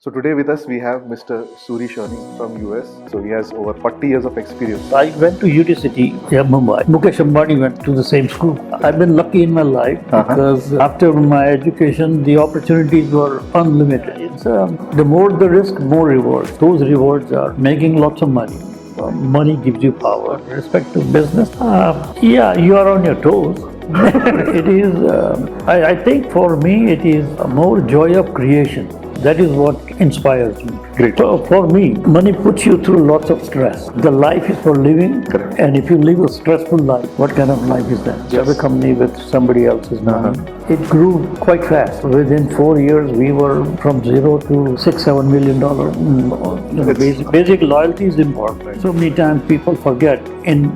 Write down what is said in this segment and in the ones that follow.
So today with us we have Mr. Sury Shoney from US. So he has over 40 years of experience. I went to University, Mumbai. Mukesh Ambani went to the same school. I've been lucky in my life because after my education, the opportunities were unlimited. The more the risk, more rewards. Those rewards are making lots of money. Money gives you power. With respect to business, you are on your toes. It is, I think for me, it is more joy of creation. That is what inspires me. Great. For me, money puts you through lots of stress. The life is for living. Correct. And if you live a stressful life, what kind of life is that? You have a company with somebody else's money. It grew quite fast. Within 4 years, we were from zero to $6-7 million. Basic loyalty is important. So many times people forget in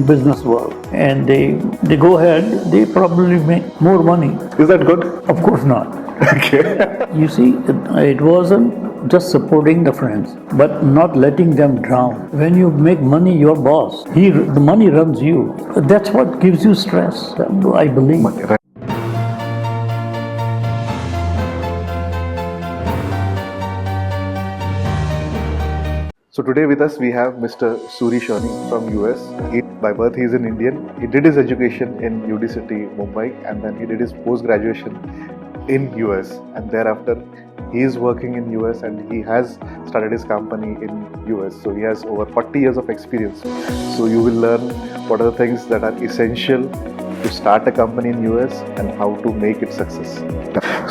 business world, and they go ahead. They probably make more money. Is that good? Of course not. Okay. You see, it wasn't just supporting the friends, but not letting them drown. When you make money, your boss, the money runs you. That's what gives you stress, I believe. Right. So today with us we have Mr. Sury Shoney from US. By birth he is an Indian. He did his education in City, Mumbai, and then he did his post-graduation in US, and thereafter he is working in US and he has started his company in US. So he has over 40 years of experience. So you will learn what are the things that are essential to start a company in US and how to make it success.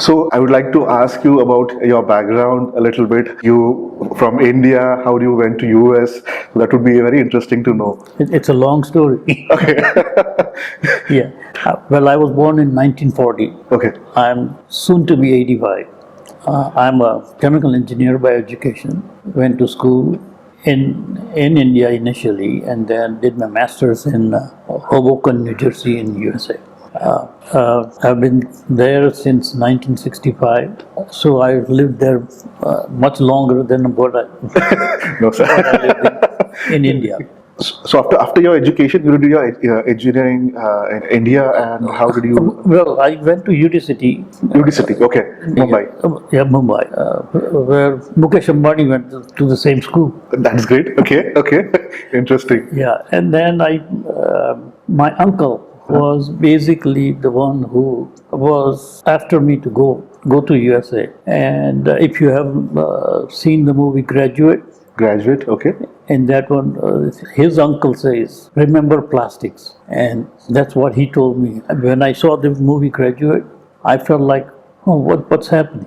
So I would like to ask you about your background a little bit. You from India, how you went to US? That would be very interesting to know. It's a long story. Okay. Yeah. Well, I was born in 1940. Okay. I'm soon to be 85. I'm a chemical engineer by education. Went to school in India initially, and then did my master's in Hoboken, New Jersey, in USA. I've been there since 1965, so I've lived there much longer than what I No, sir. lived in India. So after your education, you did your engineering in India, and how did you? Well, I went to City. City, okay, Mumbai. Yeah, Mumbai, where Mukesh Ambani went to the same school. That's great. Okay, interesting. Yeah, and then my uncle was basically the one who was after me to go to USA. And if you have seen the movie Graduate, Okay. in that one, his uncle says, "Remember plastics," and that's what he told me. When I saw the movie Graduate, I felt like, oh, what's happening?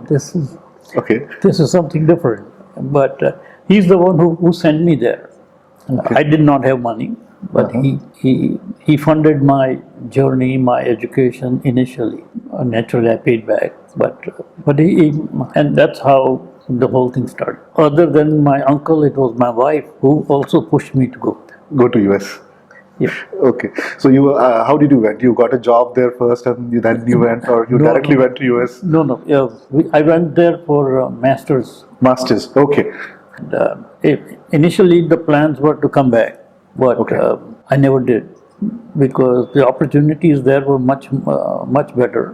This is Okay. something different. But he's the one who sent me there. Okay. I did not have money, but he funded my journey, my education initially. Naturally, I paid back, but and that's how the whole thing started. Other than my uncle, it was my wife who also pushed me to Go to US. Yeah. Okay. So you, how did you went? You got a job there first, and then you went, or you directly went to US? No. Yeah, I went there for master's. Masters. Okay. And, initially, the plans were to come back, but I never did because the opportunities there were much better,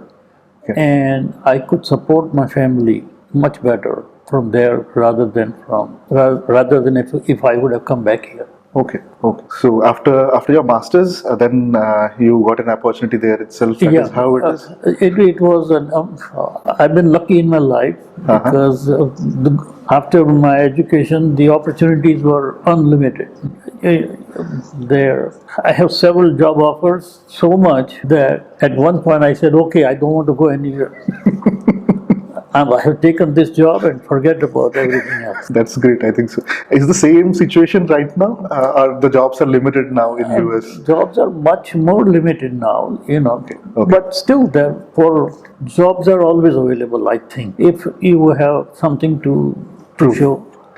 and I could support my family much better from there rather than if I would have come back here. Okay. So after your masters, then you got an opportunity there itself. That is how it is. It was I've been lucky in my life because after my education, the opportunities were unlimited. There, I have several job offers, so much that at one point I said, "Okay, I don't want to go anywhere." I have taken this job and forget about everything else. That's great. I think so. Is the same situation right now, or the jobs are limited now in US? Jobs are much more limited now, Okay. But still, jobs are always available. I think if you have something to show,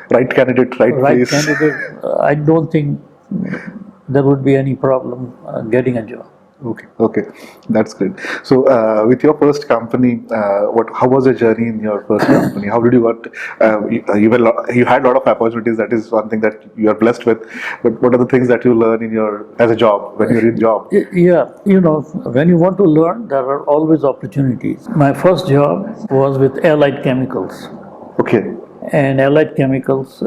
Right candidate, right place. candidate, I don't think there would be any problem getting a job. Okay, that's great. So, with your first company, how was the journey in your first company? How did you got? You had a lot of opportunities. That is one thing that you are blessed with. But what are the things that you learn as a job when you're in job? Yeah, when you want to learn, there are always opportunities. My first job was with Allied Chemicals. Okay. and allied chemicals.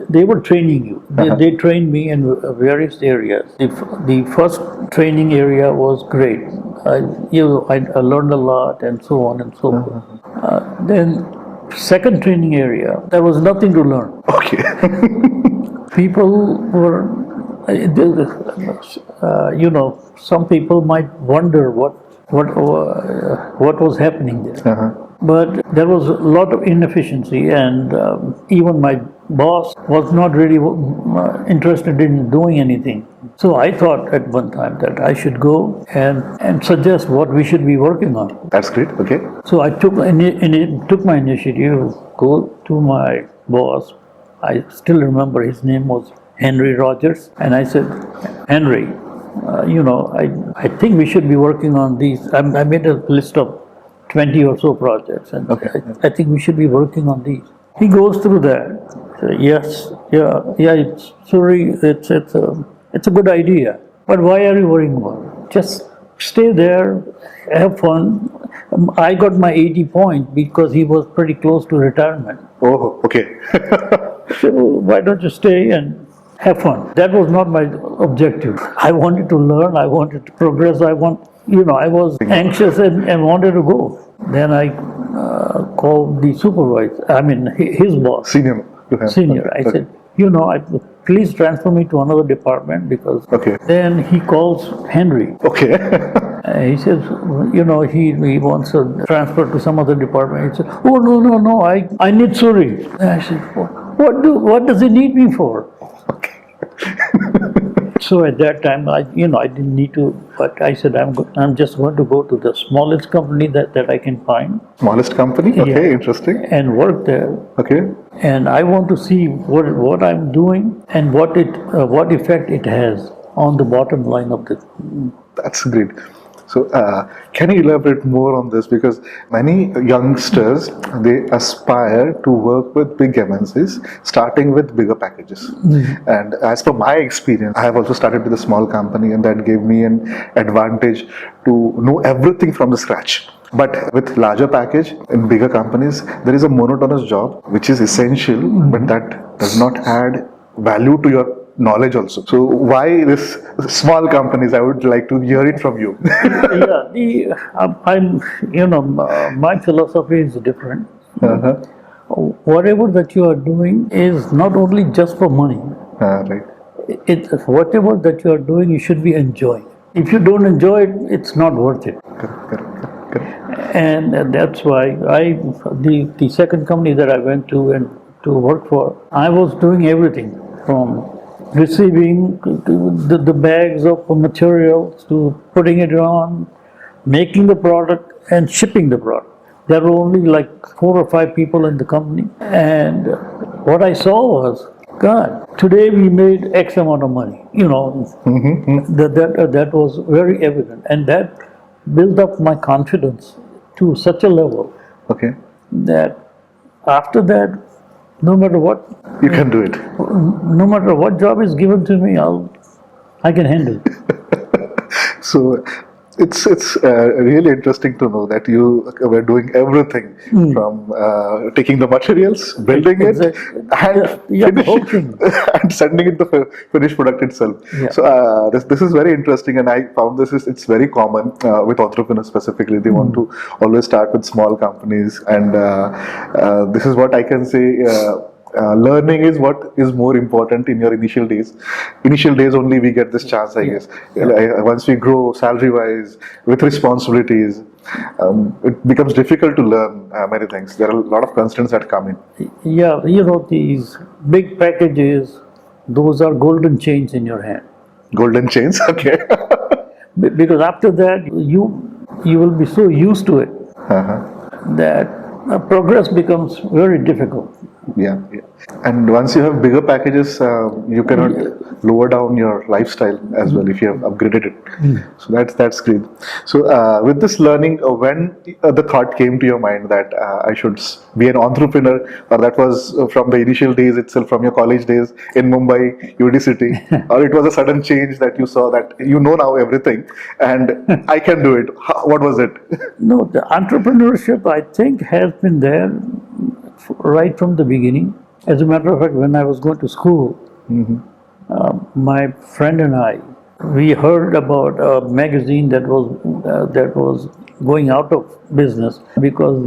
They were training you. They trained me in various areas. The first training area was great. I learned a lot and so on and so forth. Then second training area, there was nothing to learn. Okay. People were, some people might wonder what was happening there. But there was a lot of inefficiency, and even my boss was not really interested in doing anything. So I thought at one time that I should go and suggest what we should be working on. That's great. Okay. So I took my initiative, go to my boss. I still remember his name was Henry Rogers, and I said, Henry, I think we should be working on these. I made a list of 20 or so projects, and I think we should be working on these. He goes through that. Yes, it's sorry, it's a good idea. But why are you worrying about it? Just stay there, have fun. I got my 80 point because he was pretty close to retirement. Oh, okay. So why don't you stay and have fun? That was not my objective. I wanted to learn. I wanted to progress. I was anxious and wanted to go. Then I called the supervisor. I mean, his boss. Senior. Senior. I said, please transfer me to another department because. Okay. Then he calls Henry. Okay. He says, he wants a transfer to some other department. He said, oh no, I need Sury. And I said, what does he need me for? Okay. So at that time, I didn't need to, but I said, I'm just going to go to the smallest company that I can find. Smallest company? Okay, yeah. Interesting. And work there. Okay. And I want to see what I'm doing and what effect it has on the bottom line of the. That's great. So, can you elaborate more on this? Because many youngsters, they aspire to work with big MNCs, starting with bigger packages. And as per my experience, I have also started with a small company, and that gave me an advantage to know everything from the scratch. But with larger package in bigger companies, there is a monotonous job, which is essential, but that does not add value to your knowledge also. So why this small companies? I would like to hear it from you. My philosophy is different. Whatever that you are doing is not only just for money. Right. Whatever that you are doing, you should be enjoying. If you don't enjoy it, it's not worth it. Correct. And that's why the second company that I went to and to work for, I was doing everything from receiving the bags of materials to putting it on, making the product and shipping the product. There were only like 4 or 5 people in the company, and what I saw was, God, today we made X amount of money. That was very evident, and that built up my confidence to such a level. Okay. That after that, no matter what, you can do it. No matter what job is given to me, I can handle it. So it's really interesting to know that you were doing everything from taking the materials, building it, and and sending it the finished product itself. Yeah. So this is very interesting, and I found it's very common with entrepreneurs specifically. They want to always start with small companies, and this is what I can say. Learning is what is more important in your initial days. Initial days only we get this chance, I guess. Once we grow salary-wise, with responsibilities, it becomes difficult to learn many things. There are a lot of constraints that come in. Yeah, these big packages, those are golden chains in your hand. Golden chains, okay. Because after that, you will be so used to it that progress becomes very difficult. Yeah. And once you have bigger packages, you cannot lower down your lifestyle as well if you have upgraded it. So that's great. So with this learning, when the thought came to your mind that I should be an entrepreneur, or that was from the initial days itself, from your college days in Mumbai, UD City, or it was a sudden change that you saw that now everything and I can do it. What was it? No, the entrepreneurship I think has been there right from the beginning. As a matter of fact, when I was going to school, my friend and I, we heard about a magazine that was going out of business because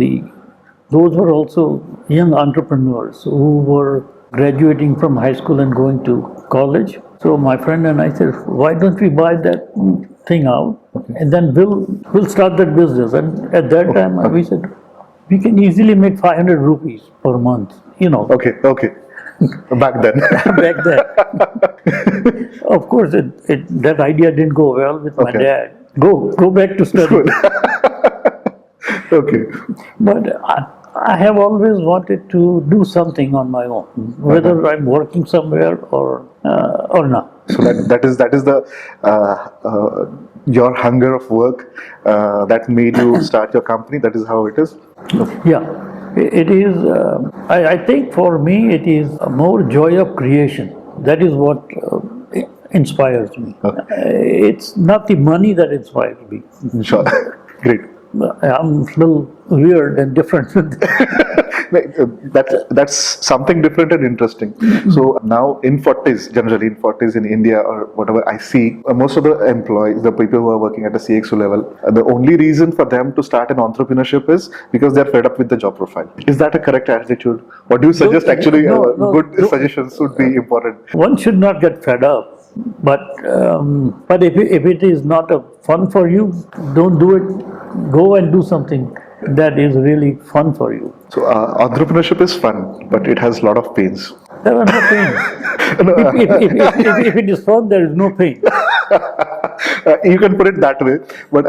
those were also young entrepreneurs who were graduating from high school and going to college. So my friend and I said, why don't we buy that thing out, and then we'll start that business. And at that time we said, we can easily make 500 rupees per month, Okay, okay. Back then. back then. Of course, that idea didn't go well with my Okay. dad. Go back to study. Good. Okay. But I have always wanted to do something on my own, whether I'm working somewhere or not. So that is the your hunger of work that made you start your company. That is how it is. Yeah, it is. I think for me, it is more joy of creation. That is what inspires me. It's not the money that inspires me. Sure. Great. I'm a little weird and different. That's something different and interesting. So now in 40s, generally in 40s in India or whatever, I see most of the employees, the people who are working at the CXO level, the only reason for them to start an entrepreneurship is because they're fed up with the job profile. Is that a correct attitude? What do you suggest? Actually, No, good suggestions would be important. One should not get fed up. But if it is not fun for you, don't do it. Go and do something that is really fun for you. So entrepreneurship is fun, but it has a lot of pains. There are no pains. No, If it is fun, there is no pain. you can put it that way, but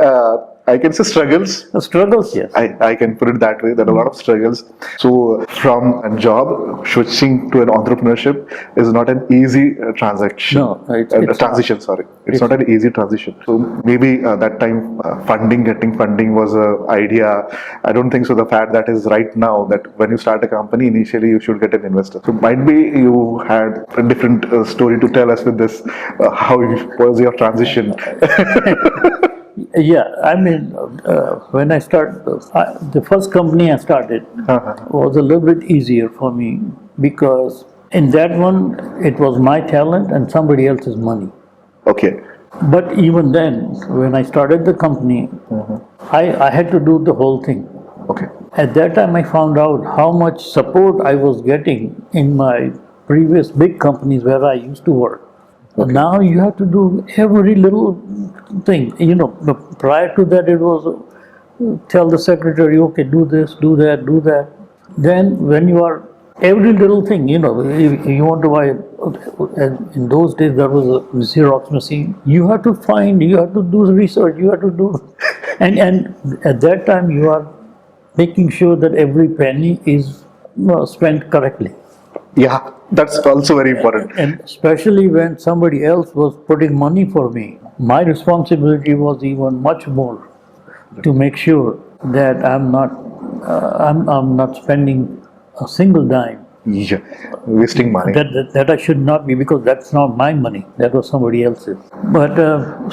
I can say struggles. The struggles, yes. I can put it that way. There are a lot of struggles. So from a job switching to an entrepreneurship is not an easy transaction. No, it's transition. Sorry, it's not an easy transition. So maybe that time getting funding was a idea. I don't think so. The fact that is right now that when you start a company, initially you should get an investor. So might be you had a different story to tell us with this. How was your transition? Yeah, I mean, when I started, the first company I started was a little bit easier for me because in that one, it was my talent and somebody else's money. Okay. But even then, when I started the company, I had to do the whole thing. Okay. At that time, I found out how much support I was getting in my previous big companies where I used to work. Okay. Now you have to do every little thing. Prior to that, it was tell the secretary, okay, do this, do that, do that. Then when you are every little thing, if you want to buy, in those days there was a Xerox machine. You have to do the research, you have to do, and at that time you are making sure that every penny is spent correctly. Yeah, that's also very important. And especially when somebody else was putting money for me, my responsibility was even much more to make sure that I'm not spending a single dime. Yeah, wasting money. That I should not be, because that's not my money. That was somebody else's. But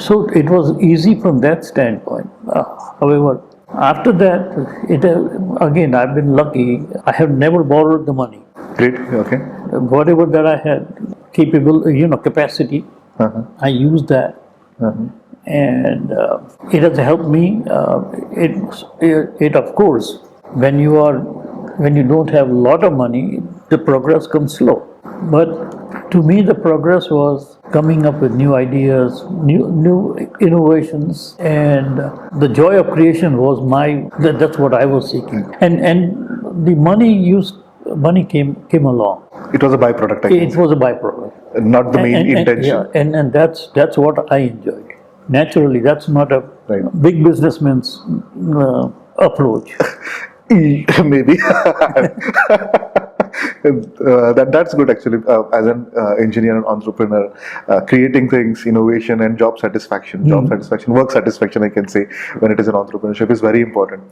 so it was easy from that standpoint. However, after that, again, I've been lucky. I have never borrowed the money. Great. Okay. Whatever that I had capacity, I used that, and it has helped me. It of course, when you don't have a lot of money, the progress comes slow. But to me, the progress was coming up with new ideas, new innovations, and the joy of creation was that's what I was seeking. And the money came along. It was a byproduct. It was a byproduct, not the main intention. And that's what I enjoyed. Naturally, that's not a big businessman's approach. Maybe. That's good actually. As an engineer and entrepreneur, creating things, innovation, and job satisfaction, work satisfaction, I can say, when it is an entrepreneurship is very important.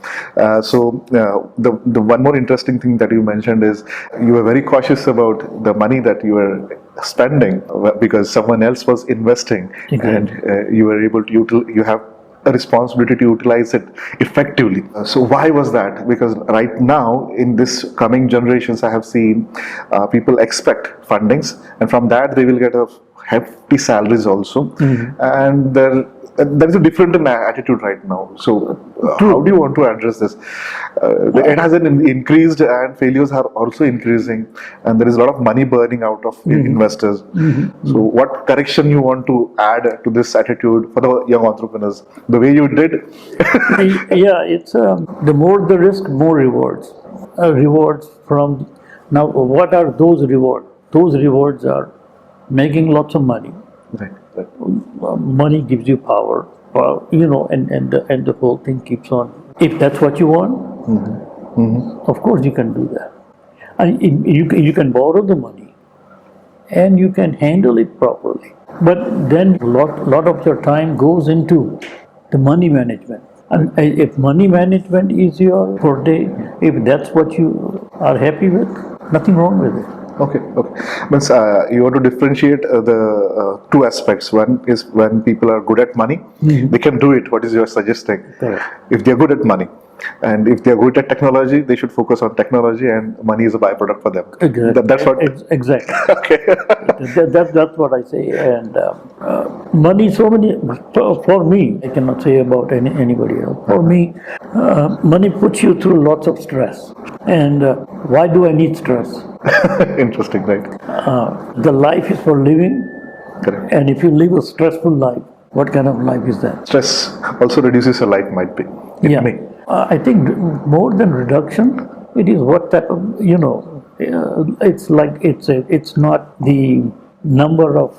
So the one more interesting thing that you mentioned is you were very cautious about the money that you were spending because someone else was investing, and you were able to you have a responsibility to utilize it effectively. So why was that? Because right now in this coming generations, I have seen people expect fundings, and from that they will get a hefty salaries also, and there is a different attitude right now. So how do you want to address this? It has increased, and failures are also increasing, and there is a lot of money burning out of investors. So what correction you want to add to this attitude for the young entrepreneurs, the way you did? Yeah, it's the more the risk, more rewards. Rewards from now. What are those rewards? Those rewards are making lots of money. Right, right. Money gives you power, and the whole thing keeps on. If that's what you want, of course you can do that. And you can borrow the money, and you can handle it properly. But then lot of your time goes into the money management. And if money management is your forte, if that's what you are happy with, nothing wrong with it. Okay, okay. But you want to differentiate the two aspects. One is when people are good at money, they can do it. What is your suggesting? Correct. If they are good at money, and if they are good at technology, they should focus on technology, and money is a byproduct for them. Exactly. That's what. Exactly. Okay. That's what I say. And money, so many for me. I cannot say about anybody else. For me, money puts you through lots of stress. And why do I need stress? Interesting, right? The life is for living, Correct. and if you live a stressful life, what kind of life is that? Stress also reduces your life, might be. It Yeah, may. I think more than reduction, it is what type of it's like it's not the number of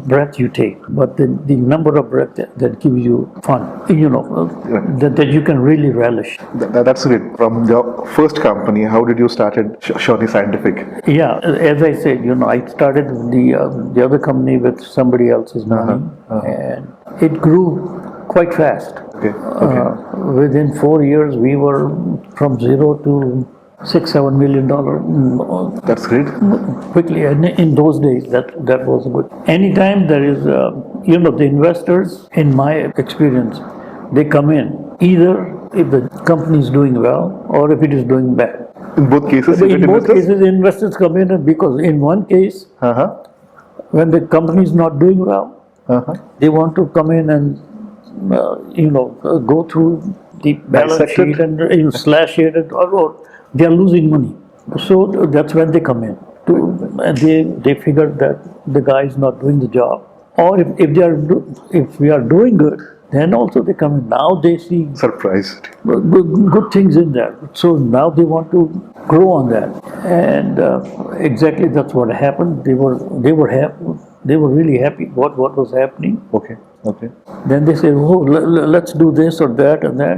breath you take, but the number of breath that gives you fun. That you can really relish. That's great. From your first company, how did you started Shoney Scientific? Yeah, as I said, I started the other company with somebody else's money, and it grew quite fast. Okay. Okay. Within 4 years, we were from zero to $6-7 million That's great. quickly. And in those days, that was good. Anytime there is, the investors, in my experience, they come in either if the company is doing well or if it is doing bad. In both cases, In both cases, investors come in because in one case, when the company is not doing well, they want to come in and go through the balance Dissect sheet it. and slash it, or they are losing money. So that's when they come in. And they figure that the guy is not doing the job, or if we are doing good, then also they come in. Now they see Surprised. good things in there. So now they want to grow on that, and exactly that's what happened. They were happy. They were really happy what was happening. Okay. Okay. Then they say, "Oh, let's do this or that and that."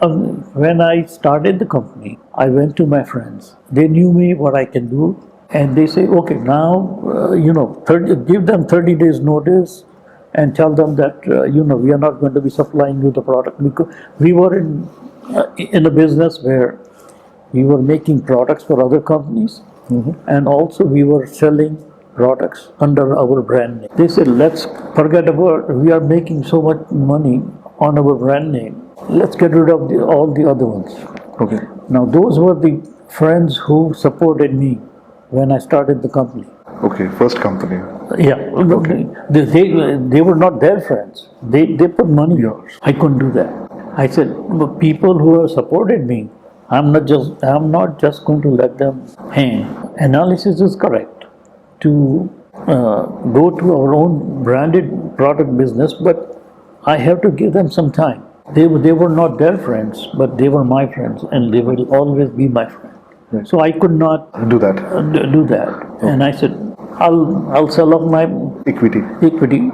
And when I started the company, I went to my friends. They knew me, what I can do, and they say, "Okay, now give them 30 days notice, and tell them that we are not going to be supplying you the product," because we were in a business where we were making products for other companies, and also we were selling products under our brand name. They said, "Let's forget about, we are making so much money on our brand name. Let's get rid of all the other ones." Okay. Now those were the friends who supported me when I started the company. Okay. First company. Yeah, they were not their friends. They put money. Yours. I couldn't do that. I said, "The people who have supported me, I'm not just going to let them hang." Analysis is correct to go to our own branded product business, but I have to give them some time. They were not their friends, but they were my friends, and they will always be my friend. Right. So I could not Do that. do that, and I said, I'll sell off my Equity. equity,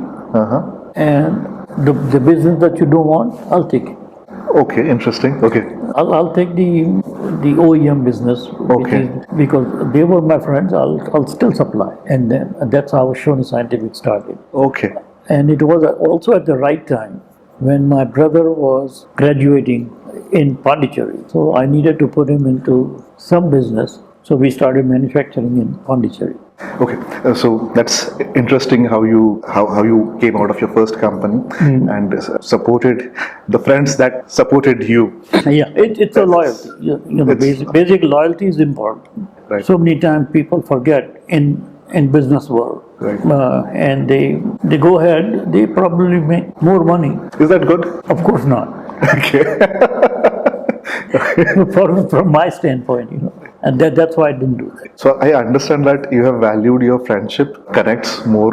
and the business that you don't want, I'll take it. Okay. Interesting. Okay. I'll take the OEM business, Okay. because they were my friends. I'll still supply, and then that's how Shoney Scientific started. Okay. And it was also at the right time when my brother was graduating in Pondicherry. So I needed to put him into some business. So we started manufacturing in Pondicherry. Okay, so that's interesting how you came out of your first company and supported the friends that supported you. Yeah, it's a loyalty. It's Basic loyalty is important. right. So many times people forget in business world, Right. and they go ahead. They probably make more money. Is that good? Of course not. From my standpoint, and that's why I didn't do that. So I understand that you have valued your friendship connects more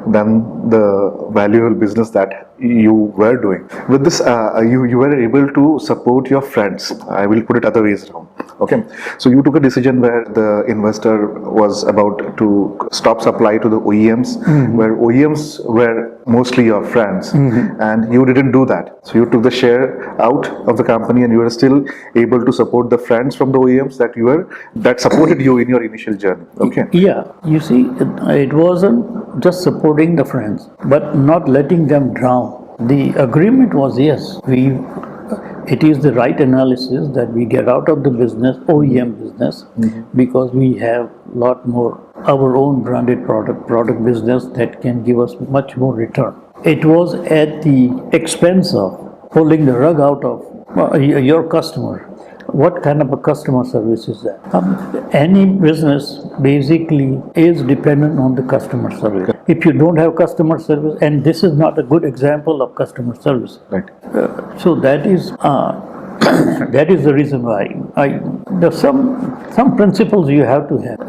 than the valuable business that you were doing. With this, you were able to support your friends. I will put it other ways around. Okay, so you took a decision where the investor was about to stop supply to the OEMs, where OEMs were mostly your friends, and you didn't do that. So you took the share out of the company, and you were still able to support the friends from the OEMs that supported you in your initial journey. Okay. Yeah, you see, it wasn't just supporting the friends, but not letting them drown. The agreement was yes, it is the right analysis that we get out of the business, OEM business, because we have a lot more our own branded product business that can give us much more return. It was at the expense of pulling the rug out of your customer. What kind of a customer service is that? Any business basically is dependent on the customer service. If you don't have customer service, and this is not a good example of customer service, Right. so that is that is the reason why there's some principles you have to have.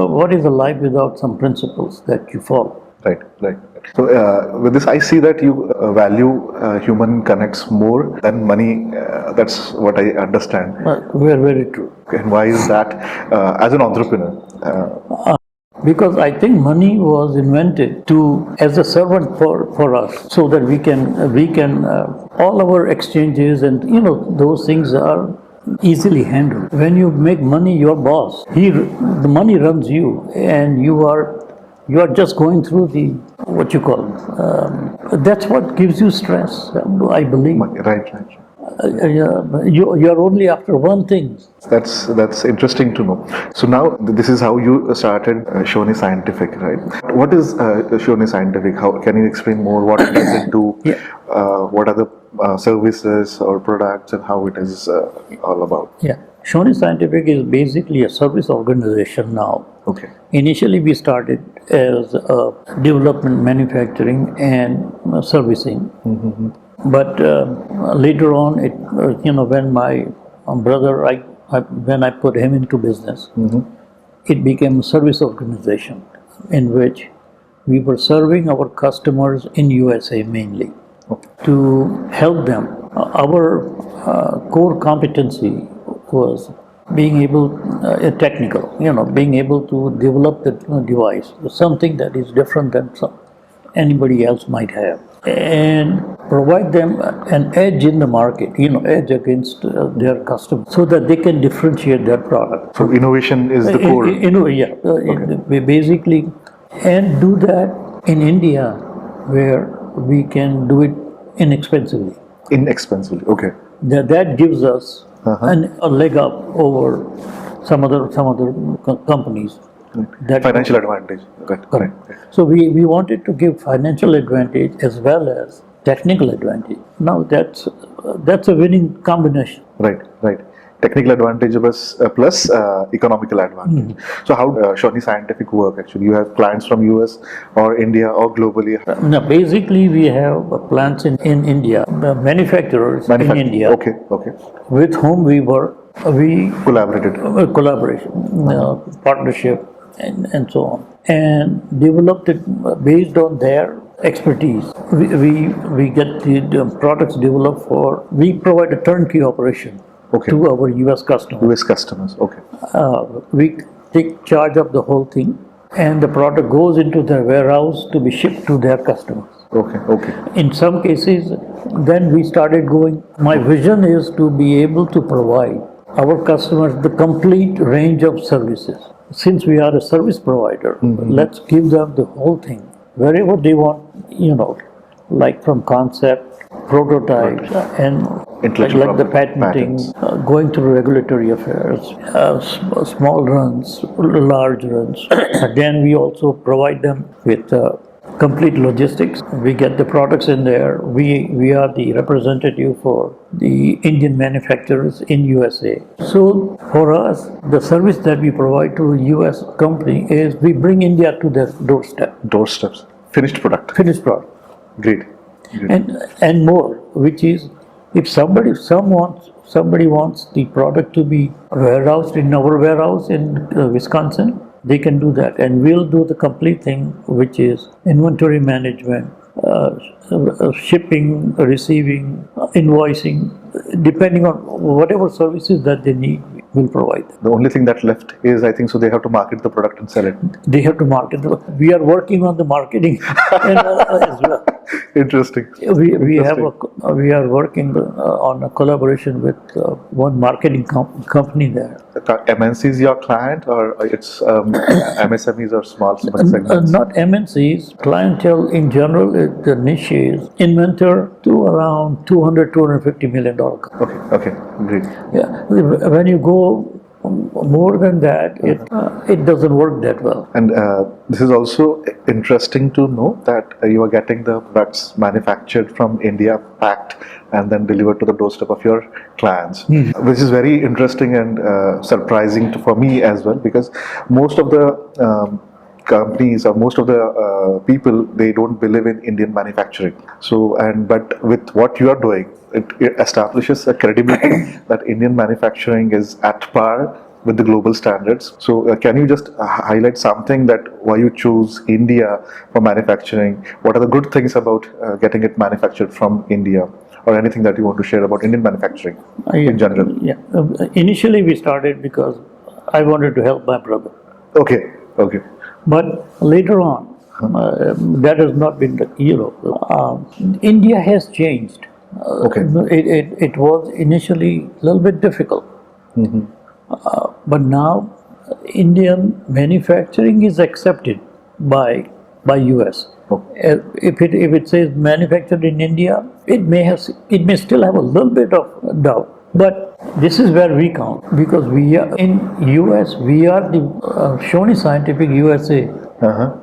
What is a life without some principles that you follow? Right, right. So with this, I see that you value human connects more than money. That's what I understand. Very, very true. And why is that? As an entrepreneur, Because I think money was invented as a servant for us, so that we can all our exchanges and those things are easily handled. When you make money, your boss, the money runs you, and you are just going through the what you call. That's what gives you stress, I believe. right. You're only after one thing. That's interesting to know. So now this is how you started Shoney Scientific, right? What is Shoney Scientific? How can you explain more? What does it do? Yeah. What are the services or products, and how it is all about? Yeah, Shoney Scientific is basically a service organization now. Okay. Initially, we started as development, manufacturing, and servicing. But later on, when my brother, when I put him into business, it became a service organization in which we were serving our customers in USA mainly to help them. Our core competency was being able, technical, being able to develop the device, something that is different than anybody else might have, and provide them an edge in the market, edge against their customers, so that they can differentiate their product. So innovation is the core. We basically, and do that in India, where we can do it inexpensively. Inexpensively. Okay. That gives us a leg up over some other companies. Financial advantage. Right. Correct. So we wanted to give financial advantage as well as technical advantage. Now that's a winning combination. Right. Technical advantage plus economical advantage. So how Shoney Scientific work actually? You have clients from US or India or globally? Now basically we have plants in India, manufacturers in India. Okay. With whom we Collaborated. Collaboration, partnership, and so on, and developed it based on their expertise. We get the products developed we provide a turnkey operation to our US customers. US customers, okay. We take charge of the whole thing, and the product goes into their warehouse to be shipped to their customers. Okay. In some cases, then we started going. My vision is to be able to provide our customers the complete range of services. Since we are a service provider, let's give them the whole thing. Wherever they want, like from concept, prototype, and Intellectual the property, patenting, patents. going through regulatory affairs, small runs, large runs. Then we also provide them with complete logistics. We get the products in there. We are the representative for the Indian manufacturers in USA. So for us, the service that we provide to a US company is we bring India to their doorstep, Doorsteps. Finished product. finished product. Great. Great. And more, which is if somebody wants the product to be warehoused in our warehouse in Wisconsin, they can do that, and we'll do the complete thing, which is inventory management, shipping, receiving, invoicing, depending on whatever services that they need, we'll provide them. The only thing that left is, I think, so they have to market the product and sell it. They have to market. We are working on the marketing and, as well. Interesting. We are working on a collaboration with one marketing company there. MNC is your client, or it's MSMEs or small segments? Not MNCs. Clientele in general, the niche is inventor to around $250 million. Okay, great. Yeah, when you go more than that, it doesn't work that well. And this is also interesting to know that you are getting the products manufactured from India, packed, and then delivered to the doorstep of your clients, which is very interesting and surprising for me as well, because most of the companies or most of the people, they don't believe in Indian manufacturing. So, but with what you are doing, it establishes a credibility that Indian manufacturing is at par with the global standards. So can you just highlight something that why you choose India for manufacturing? What are the good things about getting it manufactured from India, or anything that you want to share about Indian manufacturing in general? Yeah. Initially we started because I wanted to help my brother. Okay. But later on, that has not been the, India has changed. Okay. It was initially a little bit difficult. But now Indian manufacturing is accepted by US. If it says manufactured in India, it may still have a little bit of doubt. But this is where we count, because we are in US. We are the Shoney Scientific USA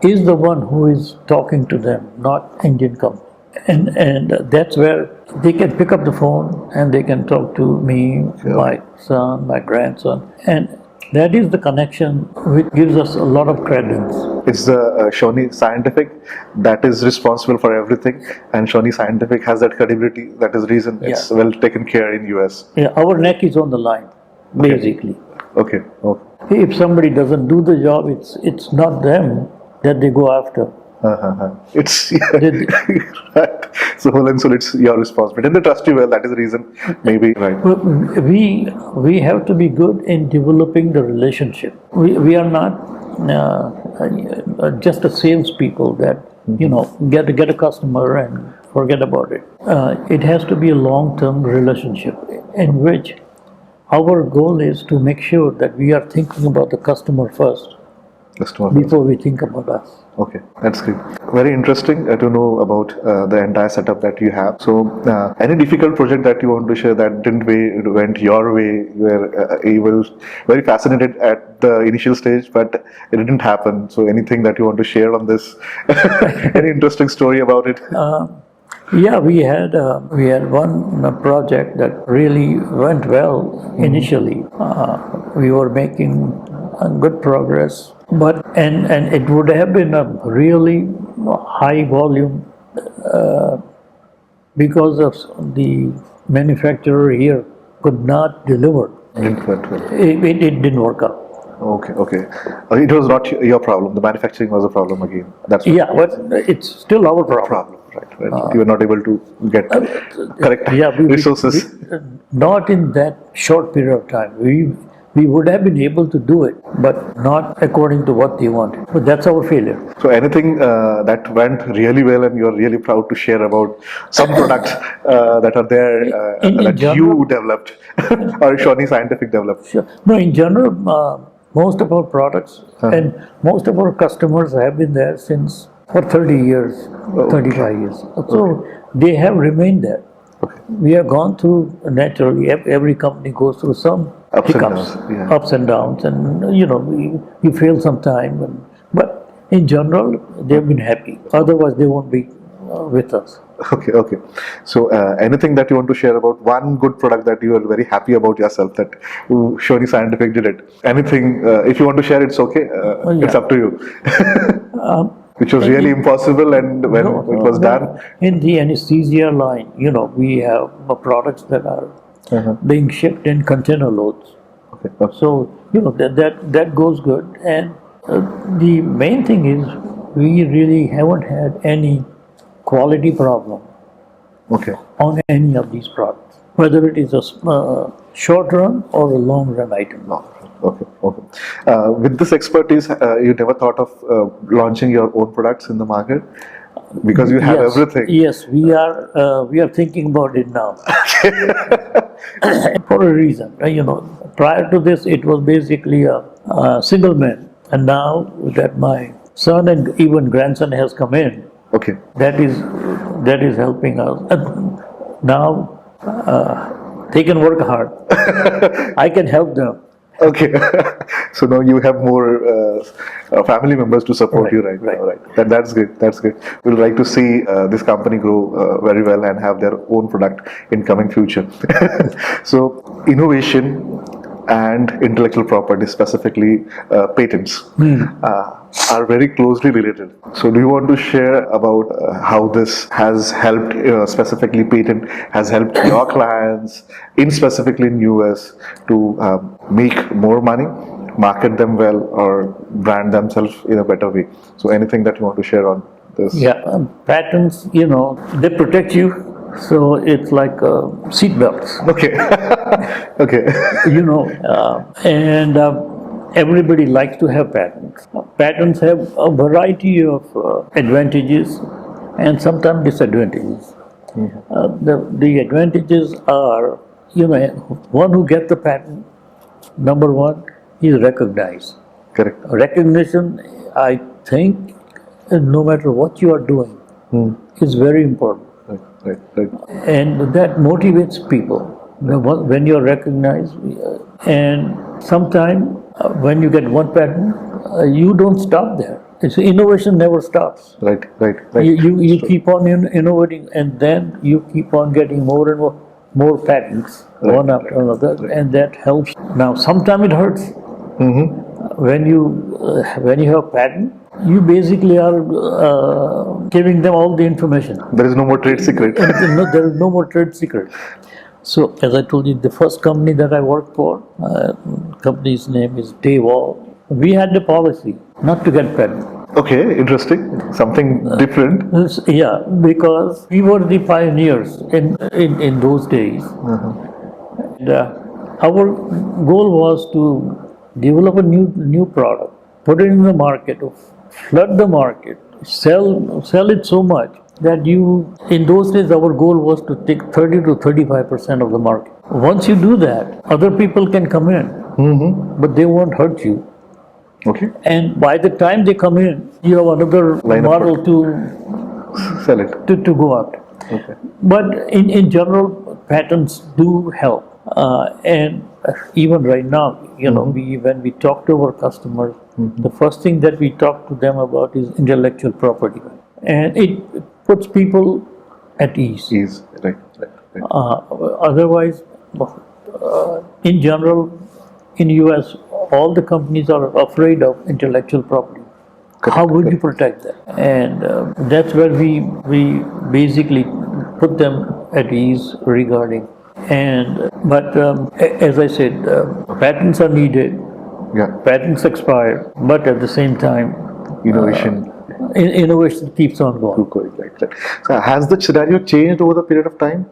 is the one who is talking to them, not Indian company. And that's where they can pick up the phone and they can talk to me, my son, my grandson, and that is the connection which gives us a lot of credence. It's the Shoney Scientific that is responsible for everything, and Shoney Scientific has that credibility. That is the reason it's well taken care in US. Yeah, our neck is on the line, basically. Okay. If somebody doesn't do the job, it's not them that they go after. It's right. So whole and soul, it's your responsibility, and they trust you well. That is the reason, maybe. Right. We have to be good in developing the relationship. We are not just a salespeople that get a customer and forget about it. It has to be a long-term relationship in which our goal is to make sure that we are thinking about the customer first before we think about us. Okay, that's great. Very interesting to know about the entire setup that you have. So, any difficult project that you want to share that went your way, where you were very fascinated at the initial stage, but it didn't happen. So, anything that you want to share on this? Any interesting story about it? Yeah, we had one project that really went well initially. We were making good progress, but and it would have been a really high volume because of the manufacturer here could not deliver. It didn't work out. Okay. It was not your problem. The manufacturing was a problem again. That's what but it's still our problem. Right. You were not able to get correct resources. Not in that short period of time. We would have been able to do it, but not according to what they wanted. But that's our failure. So anything that went really well and you're really proud to share about some products that are there that general, you developed or Shoney Scientific developed? Sure. No, in general, most of our products and most of our customers have been there since for 30 years, 35 years. So they have remained there. Okay. We have gone through, naturally, every company goes through some Ups and hiccups, downs, yeah. ups and downs, and you fail sometime. But in general, they've been happy. Otherwise, they won't be with us. Okay, okay. So, anything that you want to share about one good product that you are very happy about yourself that Shoney Scientific did it? Anything, if you want to share, it's okay. It's up to you. Which was really impossible, and when it was done. In the anesthesia line, we have products that are being shipped in container loads. Okay. So, that goes good. And the main thing is we really haven't had any quality problem Okay. on any of these products, whether it is a short run or a long run item. Okay, okay. With this expertise, you never thought of launching your own products in the market because you have everything. Yes, we are thinking about it now. For a reason, prior to this, it was basically a single man, and now that my son and even grandson has come in, Okay. that is helping us. And now they can work hard. I can help them. Okay. So now you have more family members to support you right now, right? That's great. That's great. We'll like to see this company grow very well and have their own product in coming future. So innovation and intellectual property, specifically patents, are very closely related. So do you want to share about how this has helped, specifically patent, has helped your clients, specifically in US, to make more money, market them well, or brand themselves in a better way? So anything that you want to share on this? Yeah, patents, they protect you. So it's like seat belts. Okay. Okay. And everybody likes to have patents. Patents have a variety of advantages and sometimes disadvantages. The advantages are, one who gets the patent, number one, is recognized. Correct. Recognition, I think, no matter what you are doing, is very important. Right. And that motivates people when you're recognized. And sometimes when you get one patent, you don't stop there. Innovation never stops. Right. You keep on innovating, and then you keep on getting more and more patents, one after another, and that helps. Now, sometimes it hurts. When you have patent, you basically are giving them all the information. There is no more trade secret. There is no more trade secret. So, as I told you, the first company that I worked for, company's name is Daywall. We had the policy not to get patent. Okay, interesting. Something different. Yeah, because we were the pioneers in those days. And, our goal was to develop a new product, put it in the market, flood the market, sell it so much that in those days our goal was to take 30 to 35% of the market. Once you do that, other people can come in, but they won't hurt you. Okay. And by the time they come in, you have another model to sell it, to go out. Okay. But in general, patents do help. And even right now, when we talk to our customers, the first thing that we talk to them about is intellectual property, and it puts people at ease. Right. Otherwise, in general, in US, all the companies are afraid of intellectual property. How would you protect that? And that's where we basically put them at ease regarding. But as I said, patents are needed. Yeah. Patents expire, but at the same time, innovation keeps on going. Right. So has the scenario changed over the period of time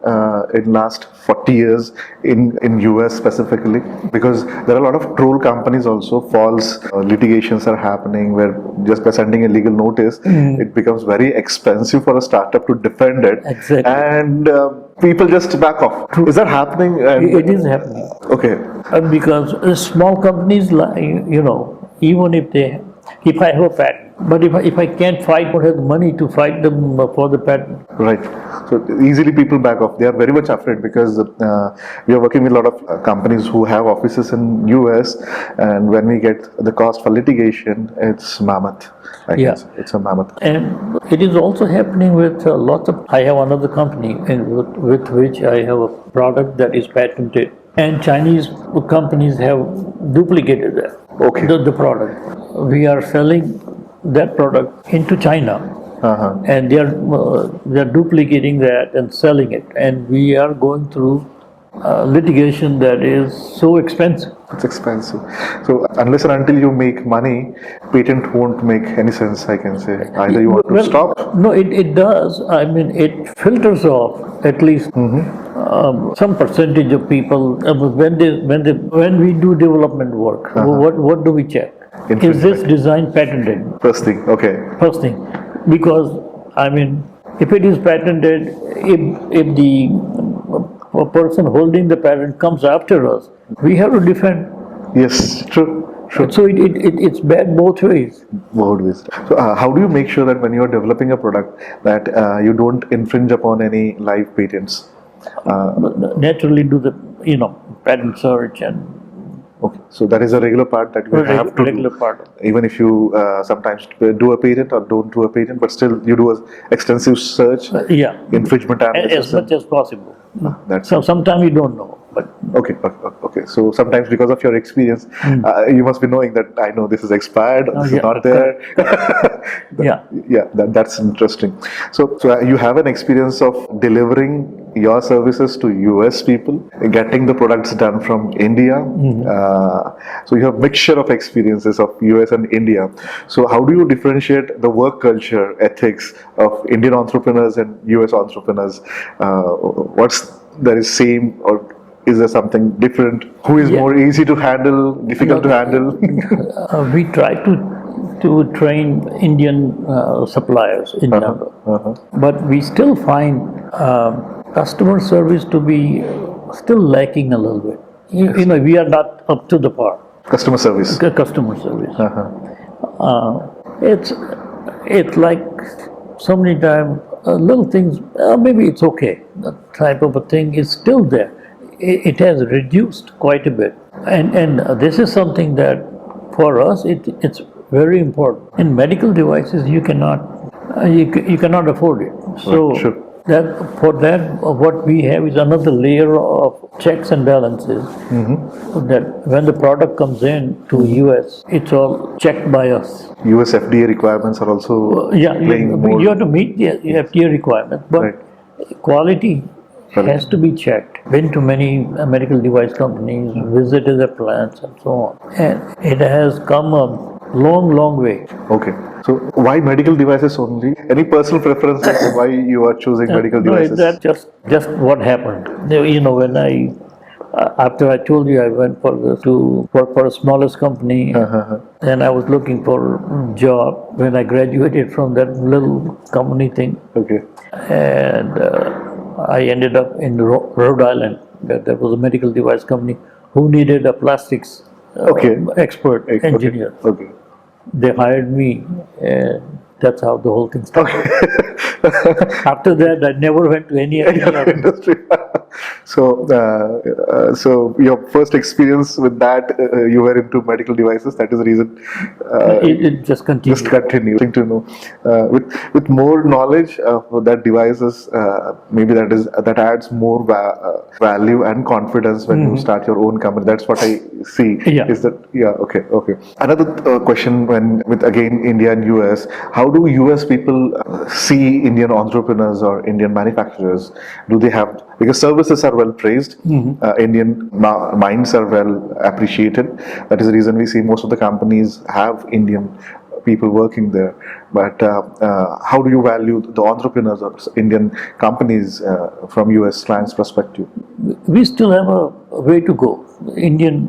in last 40 years in US specifically? Because there are a lot of troll companies also, false litigations are happening where just by sending a legal notice, it becomes very expensive for a startup to defend it. Exactly. And people just back off. Is that happening? It is happening. Okay. Because small companies, even if they if I have a patent. But if I can't fight, I don't have the money to fight them for the patent. Right. So easily people back off. They are very much afraid because we are working with a lot of companies who have offices in US, and when we get the cost for litigation, it's mammoth. I Yeah. guess it's a mammoth. And it is also happening with lots of. I have another company with which I have a product that is patented, and Chinese companies have duplicated that. Okay. The product. We are selling that product into China, and they are duplicating that and selling it, and we are going through litigation that is so expensive. It's expensive. So unless and until you make money, patent won't make any sense, I can say. Either you want to stop. No, it does. I mean, it filters off at least some percentage of people when we do development work. What do we check? Is this design patented? First thing, okay. First thing, because I mean, if it is patented, if the person holding the patent comes after us, we have to defend. Yes, true. Sure. So it's bad both ways. Both ways. So how do you make sure that when you are developing a product that you don't infringe upon any live patents? Naturally, do the patent search and. Okay, so that is a regular part that you have to regular do. part. Even if you sometimes do a patent or don't do a patent, but still you do an extensive search, infringement analysis. As much as possible. That's so sometimes you don't know, but okay. So sometimes because of your experience, you must be knowing that I know this is expired, this is not there. That's interesting. So you have an experience of delivering your services to US people, getting the products done from India. So you have mixture of experiences of US and India. So how do you differentiate the work culture, ethics of Indian entrepreneurs and US entrepreneurs? There is same, or is there something different? Who is more easy to handle, difficult to handle? We try to train Indian suppliers in general, but we still find customer service to be still lacking a little bit. We are not up to the par. Customer service. Customer service. It's like so many times little things. Maybe it's okay. That type of a thing is still there. It has reduced quite a bit, and this is something that for us it's very important. In medical devices, you cannot afford it. So. Sure. What we have is another layer of checks and balances. That when the product comes in to US, it's all checked by us. US FDA requirements are also playing more. You have to meet the FDA requirements, but quality has to be checked. Been to many medical device companies, visited their plants, and so on, and it has come a long way. Okay. So why medical devices only? Any personal preference as to why you are choosing medical devices? No, that's just what happened. When after I told you I went to work for a smallest company, and I was looking for a job when I graduated from that little company thing. Okay. And I ended up in Rhode Island. There was a medical device company who needed a plastics expert engineer. Okay. They hired me, and that's how the whole thing started. After that, I never went to any other industry. So your first experience with that, you were into medical devices. That is the reason. It just continued. Just continuing to know, with more knowledge of that devices, maybe that adds more value and confidence when you start your own company. That's what I see. Is that okay? Another question with again India and US. How do US people see Indian entrepreneurs or Indian manufacturers? Do they have, because services are well praised, Indian minds are well appreciated. That is the reason we see most of the companies have Indian people working there. But how do you value the entrepreneurs or Indian companies from US clients' perspective? We still have a way to go, Indian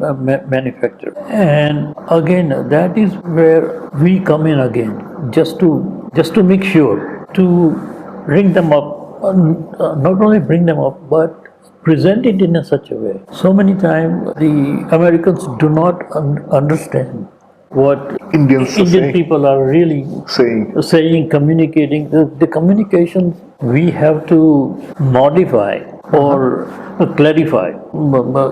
manufacturer. And again, that is where we come in again, just to make sure to bring them up, not only bring them up, but present it in such a way. So many times the Americans do not understand what Indians are Indian saying, people are really saying, communicating. The communications we have to modify or clarify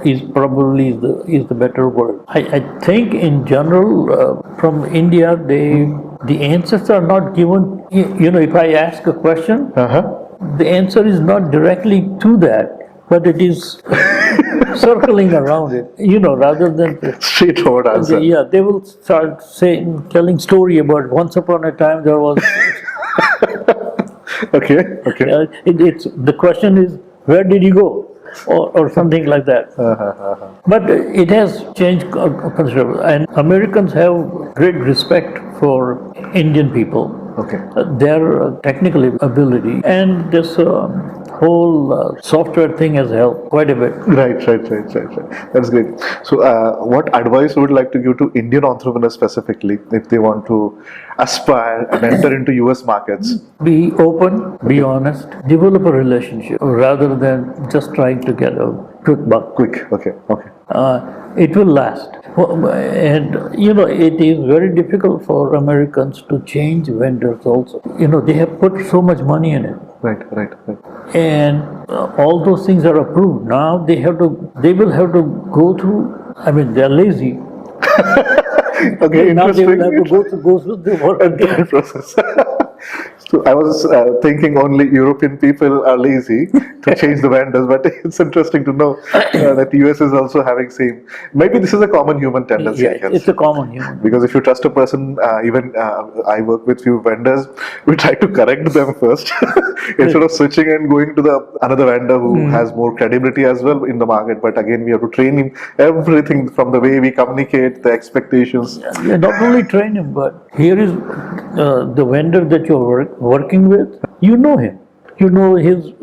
is probably is the better word. I think in general from India the answers are not given. If I ask a question, the answer is not directly to that, but it is circling around it, rather than straightforward answer. yeah, they will start telling story about once upon a time there was. Okay, okay. It's the question is where did you go, or something like that. But it has changed considerably, and Americans have great respect for Indian people. Okay. Their technical ability and this whole software thing has helped quite a bit. Right. That's great. So, what advice would you like to give to Indian entrepreneurs specifically if they want to aspire and enter into US markets? Be open, be honest, develop a relationship rather than just trying to get a quick buck. Quick. Okay. It will last. And it is very difficult for Americans to change vendors also. They have put so much money in it. Right. And all those things are approved. Now they will have to go through, they're lazy. Okay, now they will have to interesting. go through the work Entire process. So I was thinking only European people are lazy to change the vendors, but it's interesting to know that US is also having same. Maybe this is a common human tendency. Yeah, I can it's say. a common human. Because if you trust a person, even I work with few vendors, we try to correct them first instead of switching and going to the another vendor who has more credibility as well in the market. But again, we have to train him everything from the way we communicate, the expectations. Yeah, not only train him, but here is the vendor that you're working with. You know him. You know his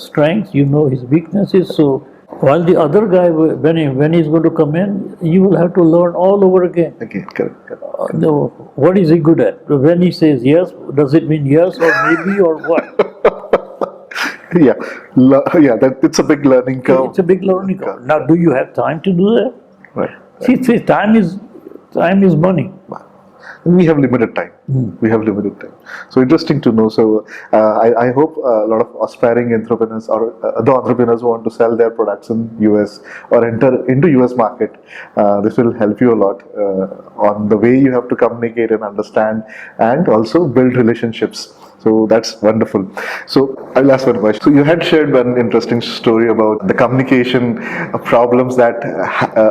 strengths. You know his weaknesses. So while the other guy, when he's going to come in, you will have to learn all over again. Again, correct. What is he good at? When he says yes, does it mean yes or maybe or what? Yeah, that it's a big learning curve. It's a big learning curve. Now, do you have time to do that? Right. See, time is money. We have limited time. We have limited time. So interesting to know. So I hope a lot of aspiring entrepreneurs or the entrepreneurs who want to sell their products in US or enter into US market, this will help you a lot on the way you have to communicate and understand and also build relationships. So that's wonderful. So I'll ask one question. So you had shared one interesting story about the communication problems that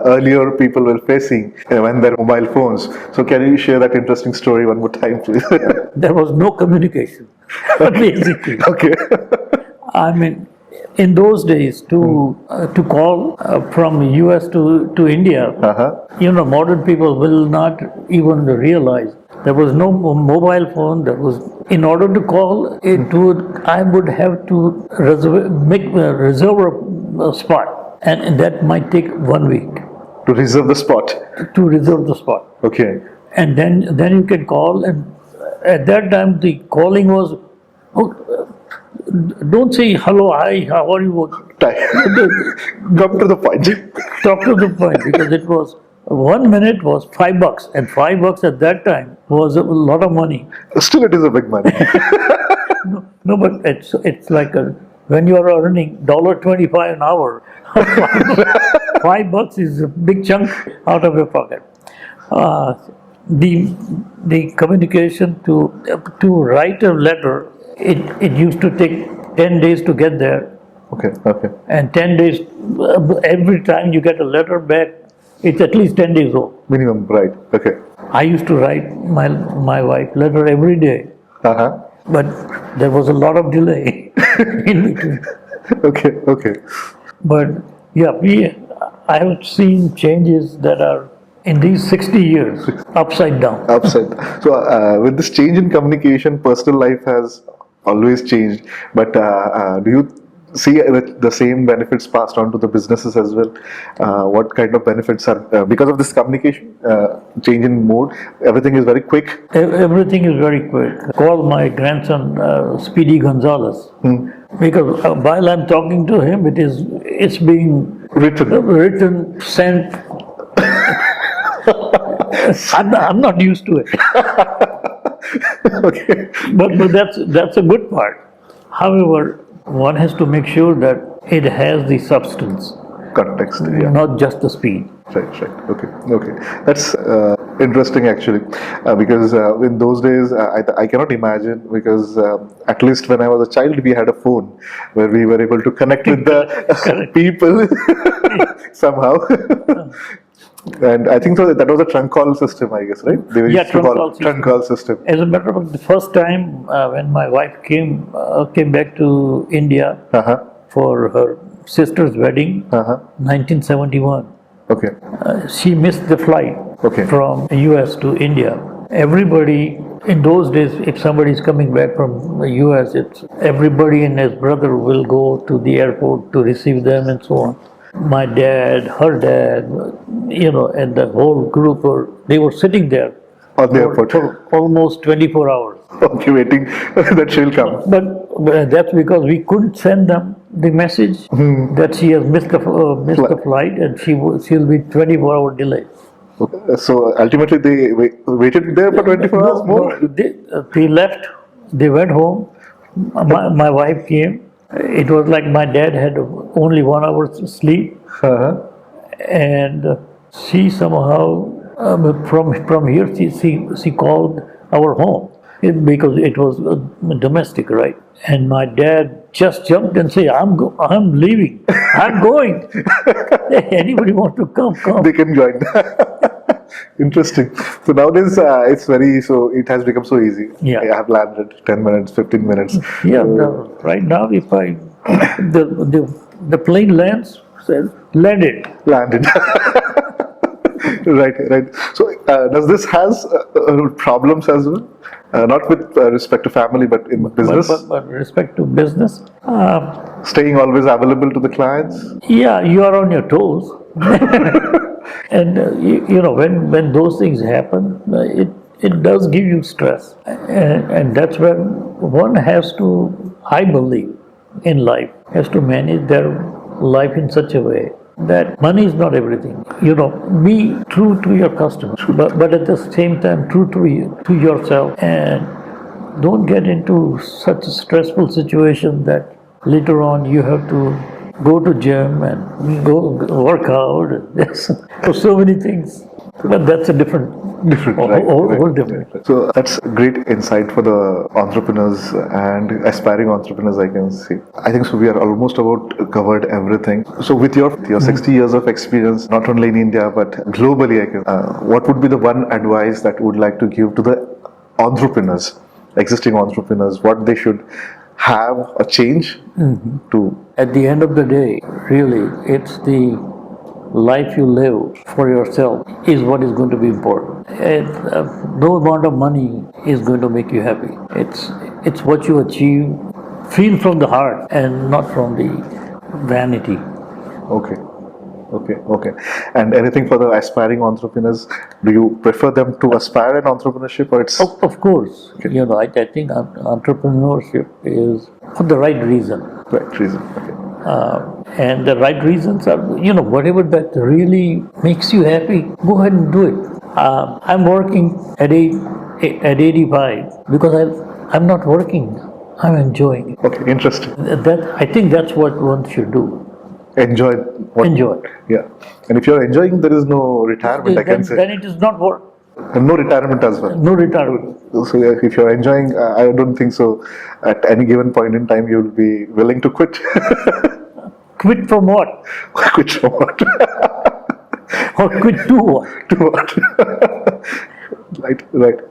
earlier people were facing when they're mobile phones. So can you share that interesting story one more time, please? There was no communication, basically. Okay. In those days, to call from US to India, modern people will not even realize there was no mobile phone. In order to call I would have to reserve a spot, and that might take 1 week To reserve the spot. to reserve the spot. Okay. And then you can call, and at that time the calling was, don't say hello, hi, how are you? Come to the point. Talk to the point, because it was 1 minute was $5, and $5 at that time was a lot of money. Still, it is a big money. No, but it's like when you are earning $1.25 an hour, $5 is a big chunk out of your pocket. The communication to write a letter, it used to take 10 days to get there. Okay. And 10 days, every time you get a letter back, it's at least 10 days old. Minimum, right. Okay. I used to write my wife letter every day, but there was a lot of delay in between. Okay. But yeah, I have seen changes that are in these 60 years upside down. So with this change in communication, personal life has always changed. But do you see the same benefits passed on to the businesses as well? What kind of benefits are because of this communication change in mode? Everything is very quick. Everything is very quick. Call my grandson Speedy Gonzalez, because while I'm talking to him, it's being Written. sent. I'm not used to it. Okay. But that's a good part. However, one has to make sure that it has the substance, Context, yeah. not just the speed. Right. Okay. That's interesting actually, because in those days I cannot imagine, because at least when I was a child we had a phone where we were able to connect with the Correct. people somehow. And I think so that was a trunk call system, I guess, right? They Yeah, used to trunk call call system. trunk call system. As a matter of fact, the first time when my wife came back to India Uh-huh. for her sister's wedding, Uh-huh. 1971, Okay. she missed the flight Okay. from US to India. Everybody in those days, if somebody is coming back from the US, it's everybody and his brother will go to the airport to receive them and so on. My dad, her dad, and the whole group they were sitting there On the airport. for almost 24 hours. Okay, waiting that she'll come. But that's because we couldn't send them the message that she has missed the flight and she'll be 24-hour delay. Okay. So ultimately they waited there for 24 hours more? No, they left. They went home. My wife came. It was like my dad had only 1 hour sleep, Uh-huh. and she somehow from here she called our home because it was domestic, right? And my dad just jumped and said, I'm leaving. I'm going. Anybody want to come? They can join. Interesting. So nowadays it has become so easy. Yeah. I have landed 10 minutes, 15 minutes. Yeah, right now if the plane lands, says landed. Landed. Right. So does this has problems as well? Not with respect to family, but in business? But respect to business, Staying always available to the clients? yeah, you are on your toes. And when those things happen, it does give you stress, and that's where one has to, I believe, in life, has to manage their life in such a way that money is not everything. Be true to your customers, but at the same time true to yourself, and don't get into such a stressful situation that later on you have to go to gym and go work out. There's so many things, but that's a different, whole different. Right. So that's great insight for the entrepreneurs and aspiring entrepreneurs, I can see. I think so we are almost about covered everything. So with your 60 years of experience, not only in India but globally, what would be the one advice that you would like to give to the entrepreneurs, existing entrepreneurs, what they should have a change to? At the end of the day, really, it's the life you live for yourself is what is going to be important. And no amount of money is going to make you happy. It's what you achieve, feel from the heart and not from the vanity. Okay. And anything for the aspiring entrepreneurs? Do you prefer them to aspire in entrepreneurship, or it's? Of course, I think entrepreneurship is for the right reason. Right reason. Okay. And the right reasons are, whatever that really makes you happy, go ahead and do it. I'm working at 85 because I'm not working. I'm enjoying it. Okay, interesting. I think that's what one should do. Enjoy. Enjoy. Yeah. And if you're enjoying, there is no retirement, I can say. Then it is not work. And no retirement as well. No retirement. So if you're enjoying, I don't think so. At any given point in time, you'll be willing to quit. Quit from what? Quit from what? Or quit to what? To what? Right.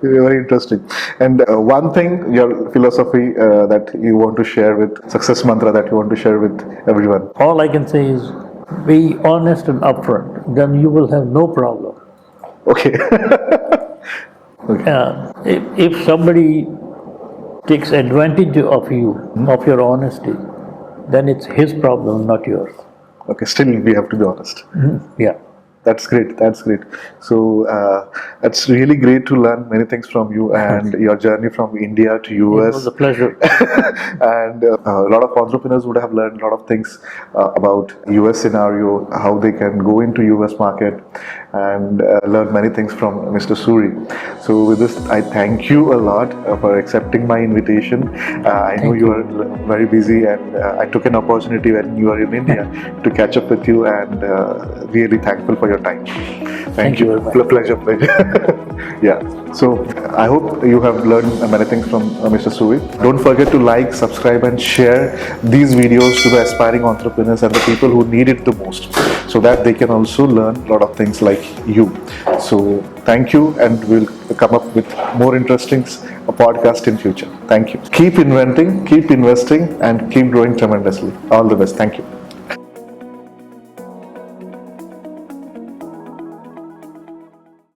Very interesting. And one thing, your philosophy that you want to share with, success mantra that you want to share with everyone. All I can say is be honest and upfront. Then you will have no problem. Okay. If somebody takes advantage of you, of your honesty, then it's his problem, not yours. Okay. Still, we have to be honest. Yeah. That's great. So it's really great to learn many things from you and your journey from India to US. It was a pleasure. And a lot of entrepreneurs would have learned a lot of things about US scenario, how they can go into US market, and learn many things from Mr. Suri. So with this, I thank you a lot for accepting my invitation. I know you are very busy, and I took an opportunity when you are in India to catch up with you, and really thankful for your time. Thank you. Thank you very much. Pleasure. Yeah. So I hope you have learned many things from Mr. Suri. Don't forget to like, subscribe, and share these videos to the aspiring entrepreneurs and the people who need it the most, so that they can also learn a lot of things like you. So thank you, and we'll come up with more interesting podcast in future. Thank you. Keep inventing, keep investing, and keep growing tremendously. All the best. Thank you.